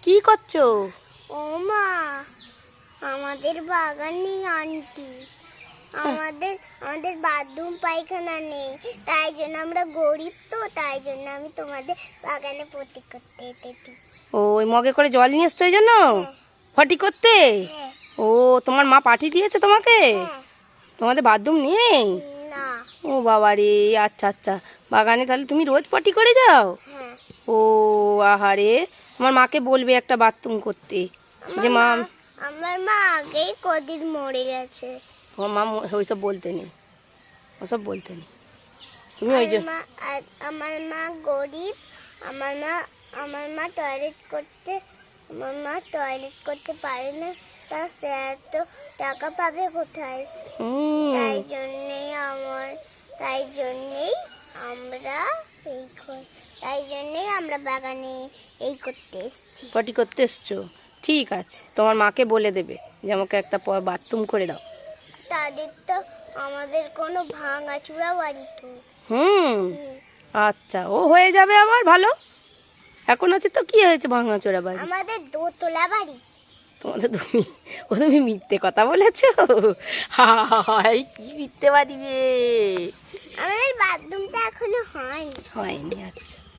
কি করছো? ও মা, আমাদের বাগানে আন্টি আমাদের বাথরুম পায়খানা নেই, তাই জন্য আমরা গরিব, তো তাই জন্য আমি তোমাদের বাগানে পটি করতে এসেছি। ও, ওই মগে করে জল নিয়ে এসছো এই জন্য ফটি করতে? হ্যাঁ। ও, তোমার মা পাঠিয়ে দিয়েছে তোমাকে? হ্যাঁ। তোমাদের বাথরুম নেই? না। ও বাবা রে, আচ্ছা আচ্ছা। বাগানে তাহলে তুমি রোজ পটি করে যাও? হ্যাঁ। ও আহারে, তোমার মাকে বলবে একটা বাথরুম করতে, যে মা। আমার মা আগেই কদিন মরে গেছে। তোমার মা ওইসব বলতে নেই, ওসব বলতে নেই। তুমি ওই যে আমার মা গরিব। আমার মা টয়লেট করতে পারে না, তা স্যার তো টাকা পাবে কোথায়? তাই জন্যেই আমরা বাগানে এই করতে এসেছি। পটি করতে এসছো? ঠিক আছে, তোমার মাকে বলে দেবে যে আমাকে একটা বাথরুম করে দাও। তাদের তো আমাদের কোনো ভাঙাচুরা বাড়ি তো। আচ্ছা, ও হয়ে যাবে আবার ভালো। এখন আছে তো, কি হয়েছে ভাঙাচোরা বাড়ি? আমাদের দোতলা বাড়ি। তোমাদের তুমি মিথ্যে কথা বলেছো। হাই, কি মিথ্যে বাড়িবে। আমাদের বাথরুমটা এখনো হয়নি। হয়নি? আচ্ছা।